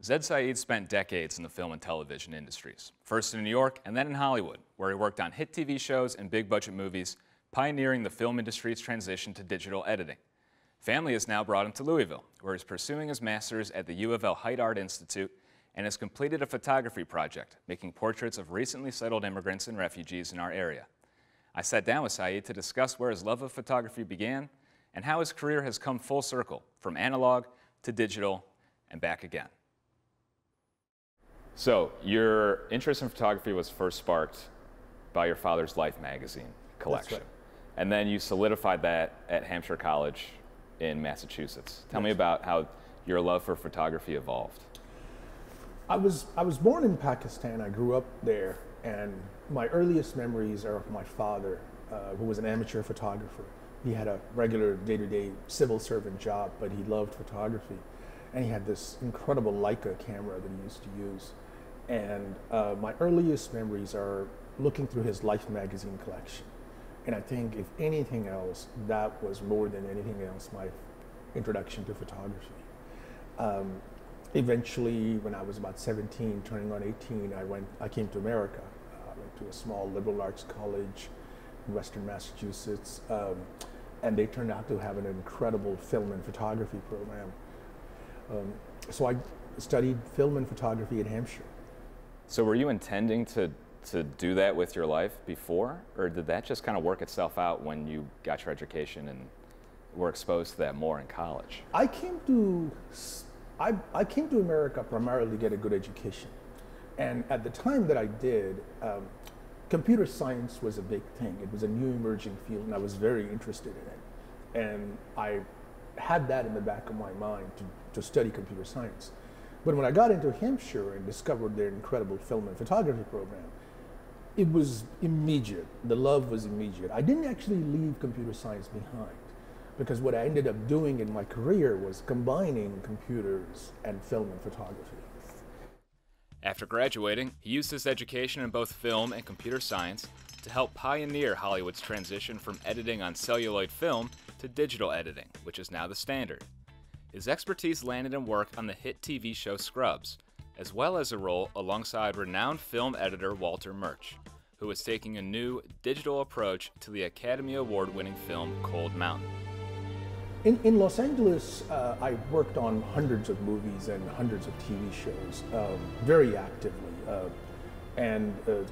Zed Saeed spent decades in the film and television industries, first in New York and then in Hollywood, where he worked on hit TV shows and big-budget movies, pioneering the film industry's transition to digital editing. Family has now brought him to Louisville, where he's pursuing his master's at the U of L Height Art Institute and has completed a photography project, making portraits of recently settled immigrants and refugees in our area. I sat down with Saeed to discuss where his love of photography began and how his career has come full circle, from analog to digital and back again. So, your interest in photography was first sparked by your father's Life magazine collection. That's right. And then you solidified that at Hampshire College in Massachusetts. Tell me about how your love for photography evolved. I was born in Pakistan. I grew up there, and my earliest memories are of my father, who was an amateur photographer. He had a regular day-to-day civil servant job, but he loved photography. And he had this incredible Leica camera that he used to use. And my earliest memories are looking through his Life magazine collection. And I think, if anything else, that was more than anything else my introduction to photography. Eventually, when I was about 17, turning on 18, I came to America. I went to a small liberal arts college in Western Massachusetts, and they turned out to have an incredible film and photography program. So I studied film and photography at Hampshire. So were you intending to do that with your life before, or did that just kind of work itself out when you got your education and were exposed to that more in college? I came to America primarily to get a good education. And at the time that I did, computer science was a big thing. It was a new emerging field, and I was very interested in it. And I had that in the back of my mind to study computer science. But when I got into Hampshire and discovered their incredible film and photography program, it was immediate. The love was immediate. I didn't actually leave computer science behind, because what I ended up doing in my career was combining computers and film and photography. After graduating, he used his education in both film and computer science to help pioneer Hollywood's transition from editing on celluloid film to digital editing, which is now the standard. His expertise landed in work on the hit TV show Scrubs, as well as a role alongside renowned film editor Walter Murch, who was taking a new digital approach to the Academy Award-winning film Cold Mountain. In Los Angeles, I worked on hundreds of movies and hundreds of TV shows, very actively.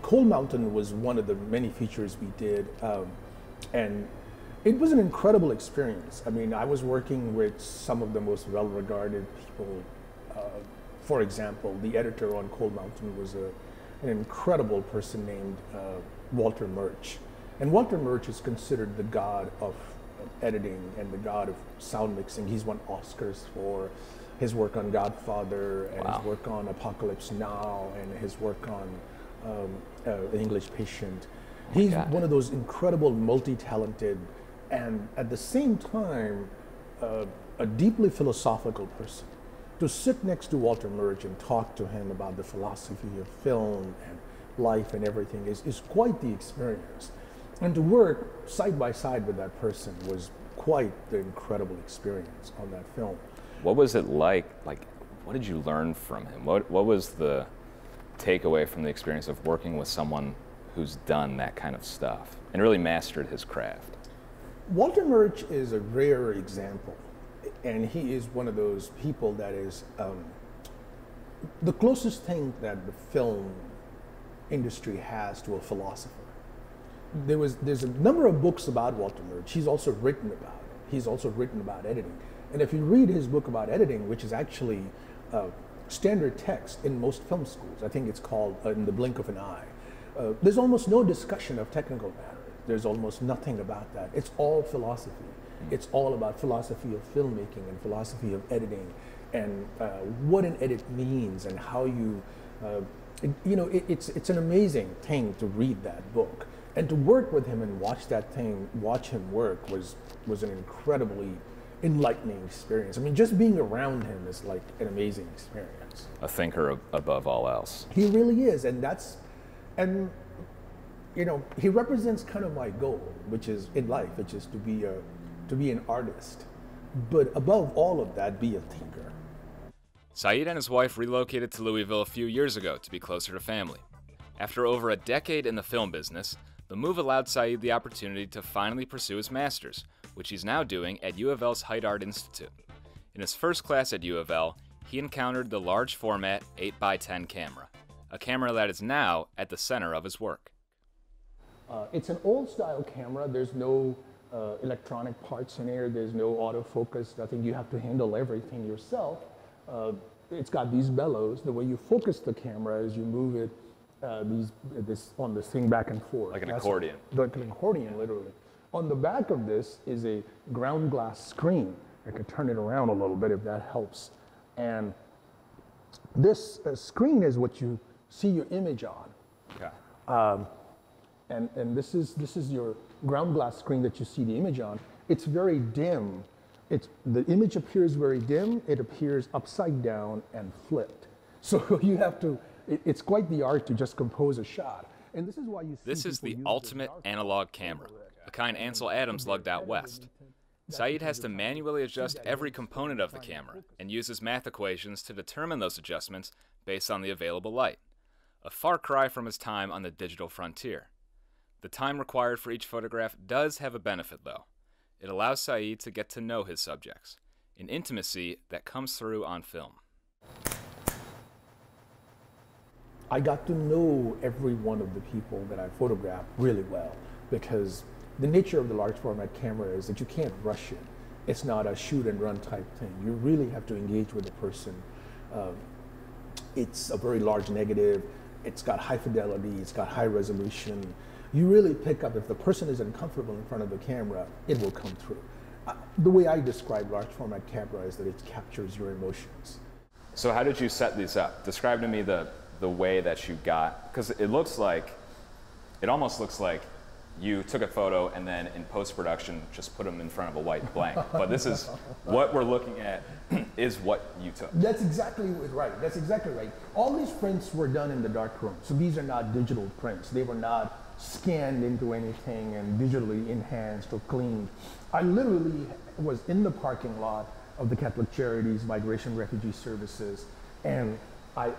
Cold Mountain was one of the many features we did, and it was an incredible experience. I mean, I was working with some of the most well-regarded people. For example, the editor on Cold Mountain was an incredible person named Walter Murch. And Walter Murch is considered the god of editing and the god of sound mixing. He's won Oscars for his work on Godfather and his work on Apocalypse Now and his work on The English Patient. He's one of those incredible, multi-talented, and at the same time, a deeply philosophical person. To sit next to Walter Murch and talk to him about the philosophy of film and life and everything is quite the experience. And to work side by side with that person was quite the incredible experience on that film. What was it like? Like, what did you learn from him? What was the takeaway from the experience of working with someone who's done that kind of stuff and really mastered his craft? Walter Murch is a rare example, and he is one of those people that is the closest thing that the film industry has to a philosopher. There's a number of books about Walter Murch. He's also written about it. He's also written about editing. And if you read his book about editing, which is actually standard text in most film schools, I think it's called In the Blink of an Eye, there's almost no discussion of technical matter. There's almost nothing about that. It's all philosophy. It's all about philosophy of filmmaking and philosophy of editing and what an edit means and how you, it's an amazing thing to read that book. And to work with him and watch him work was an incredibly enlightening experience. I mean, just being around him is like an amazing experience. A thinker above all else. He really is, he represents kind of my goal, which is in life, which is to be an artist, but above all of that, be a thinker. Saeed and his wife relocated to Louisville a few years ago to be closer to family. After over a decade in the film business, the move allowed Saeed the opportunity to finally pursue his master's, which he's now doing at U of L's Height Art Institute. In his first class at U of L, he encountered the large format 8x10 camera, a camera that is now at the center of his work. It's an old style camera. There's no electronic parts in here. There's no autofocus, nothing. You have to handle everything yourself. It's got these bellows. The way you focus the camera is you move it on this thing back and forth. Like an accordion. Like an accordion, literally. On the back of this is a ground glass screen. I can turn it around a little bit if that helps. And this screen is what you see your image on. Okay. And this is your ground glass screen that you see the image on. It's very dim. The image appears very dim. It appears upside down and flipped. So you have to, it's quite the art to just compose a shot. And this is why you see This is the ultimate analog camera, the kind Ansel Adams lugged out west. Saeed has to manually adjust every component of the camera and uses math equations to determine those adjustments based on the available light. A far cry from his time on the digital frontier. The time required for each photograph does have a benefit, though. It allows Saeed to get to know his subjects, an intimacy that comes through on film. I got to know every one of the people that I photographed really well, because the nature of the large format camera is that you can't rush it. It's not a shoot and run type thing. You really have to engage with the person. It's a very large negative. It's got high fidelity. It's got high resolution. You really pick up, if the person is uncomfortable in front of the camera, it will come through. The way I describe large format camera is that it captures your emotions. So how did you set these up? Describe to me the way that you got, because it almost looks like you took a photo and then in post-production just put them in front of a white blank. But this is what we're looking at is what you took. That's exactly right. That's exactly right. All these prints were done in the darkroom. So these are not digital prints. They were not scanned into anything and digitally enhanced or cleaned. I literally was in the parking lot of the Catholic Charities, Migration Refugee Services, and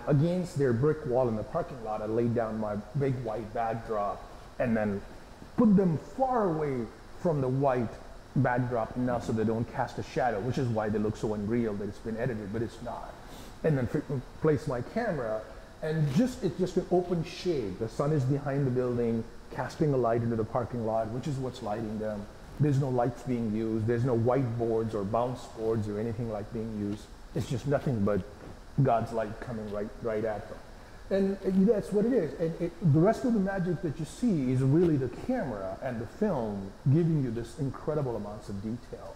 against their brick wall in the parking lot, I laid down my big white backdrop and then put them far away from the white backdrop enough so they don't cast a shadow, which is why they look so unreal that it's been edited, but it's not. And then place my camera, and it's just an open shade. The sun is behind the building, casting a light into the parking lot, which is what's lighting them. There's no lights being used. There's no whiteboards or bounce boards or anything like being used. It's just nothing but God's light coming right at them. And that's what it is. And the rest of the magic that you see is really the camera and the film giving you this incredible amounts of detail.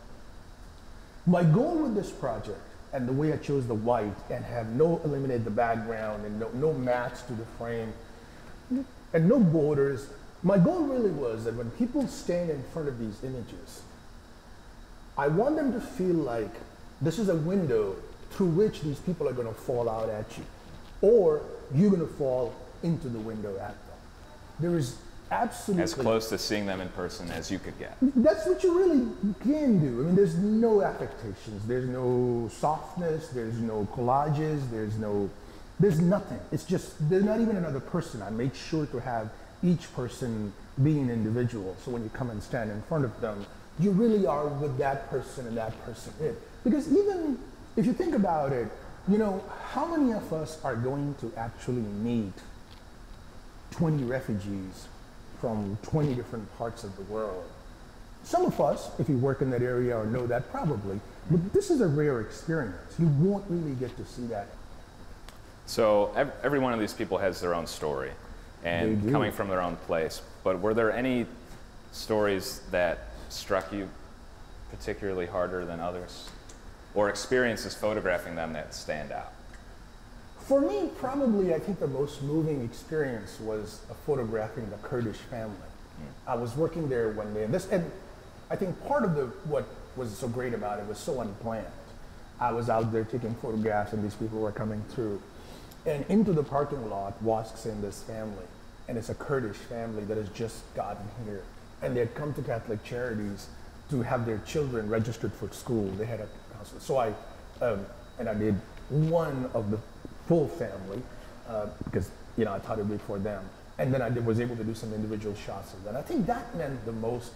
My goal with this project, and the way I chose the white and have eliminate the background and no mats to the frame and no borders, my goal really was that when people stand in front of these images, I want them to feel like this is a window through which these people are going to fall out at you, or you're going to fall into the window at them. There is absolutely... As close to seeing them in person as you could get. That's what you really can do. I mean, there's no affectations. There's no softness. There's no collages. There's nothing. It's just, there's not even another person. I make sure to have each person be an individual. So when you come and stand in front of them, you really are with that person and that person. Because even if you think about it, you know, how many of us are going to actually meet 20 refugees from 20 different parts of the world? Some of us, if you work in that area or know that, probably, but this is a rare experience. You won't really get to see that. So every one of these people has their own story and coming from their own place. But were there any stories that struck you particularly harder than others? Or experiences photographing them that stand out? For me, probably, I think the most moving experience was photographing the Kurdish family. I was working there one day, and I think part of what was so great about it was so unplanned. I was out there taking photographs, and these people were coming through. And into the parking lot walks in this family, and it's a Kurdish family that has just gotten here. And they had come to Catholic Charities to have their children registered for school. They had a counselor. So I did one of the full family, because I thought it'd be for them. And then I was able to do some individual shots of that. I think that meant the most.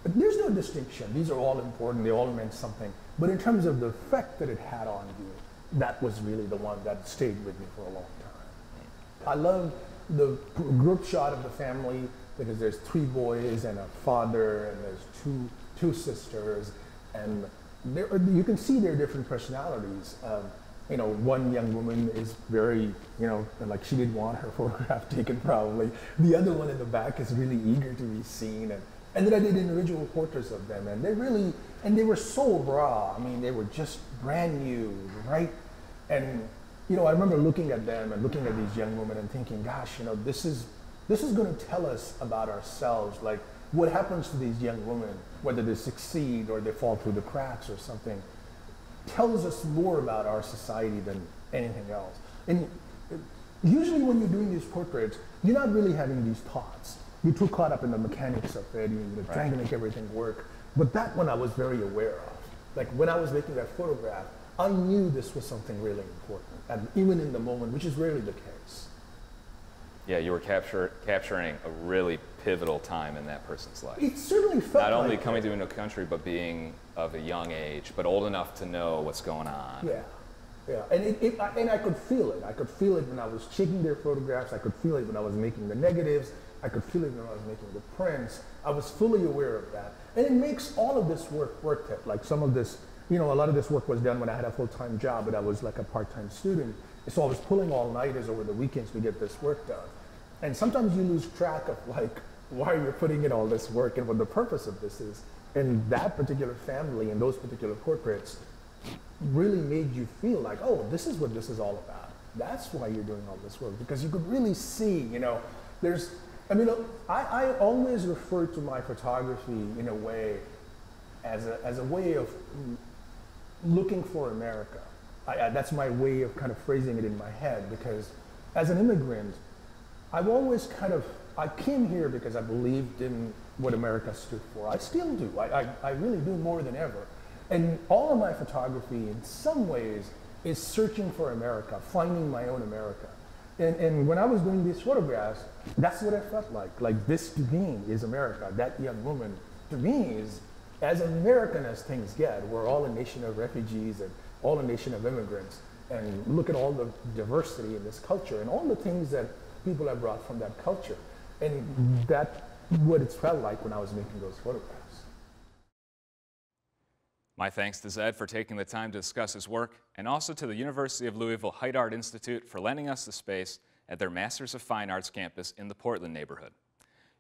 But there's no distinction. These are all important. They all meant something. But in terms of the effect that it had on you, that was really the one that stayed with me for a long time. I love the group shot of the family because there's 3 boys and a father, and there's two sisters, and you can see their different personalities. One young woman is very, like she didn't want her photograph taken probably. The other one in the back is really eager to be seen. And then I did individual portraits of them, and they were so raw. I mean, they were just brand new, right? And, I remember looking at them and looking at these young women and thinking, gosh, this is going to tell us about ourselves. Like, what happens to these young women, whether they succeed or they fall through the cracks or something, tells us more about our society than anything else. And usually when you're doing these portraits, you're not really having these thoughts. You're too caught up in the mechanics of it, you're trying to make everything work. But that one I was very aware of. Like when I was making that photograph, I knew this was something really important, and even in the moment, which is rarely the case. Yeah, you were capturing a really pivotal time in that person's life. It certainly felt not only like coming to a new country, but being of a young age, but old enough to know what's going on. Yeah, and I could feel it. I could feel it when I was taking their photographs. I could feel it when I was making the negatives. I could feel it when I was making the prints. I was fully aware of that. And it makes all of this work worth it. Like some of this, a lot of this work was done when I had a full-time job, but I was like a part-time student. So I was pulling all-nighters over the weekends to get this work done. And sometimes you lose track of like, why you're putting in all this work and what the purpose of this is. And that particular family and those particular portraits really made you feel like, oh, this is what this is all about. That's why you're doing all this work, because you could really see, I always refer to my photography in a way as a way of looking for America. That's my way of kind of phrasing it in my head, because as an immigrant, I've always I came here because I believed in what America stood for. I still do. I really do more than ever. And all of my photography, in some ways, is searching for America, finding my own America. And when I was doing these photographs, that's what I felt like. Like, this to me is America. That young woman, to me, is as American as things get. We're all a nation of refugees and all a nation of immigrants. And look at all the diversity in this culture and all the things that people have brought from that culture. And that's what it felt like when I was making those photographs. My thanks to Zed for taking the time to discuss his work, and also to the University of Louisville Height Art Institute for lending us the space at their Masters of Fine Arts campus in the Portland neighborhood.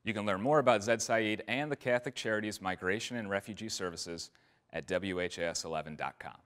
You can learn more about Zed Saeed and the Catholic Charities Migration and Refugee Services at WHAS11.com.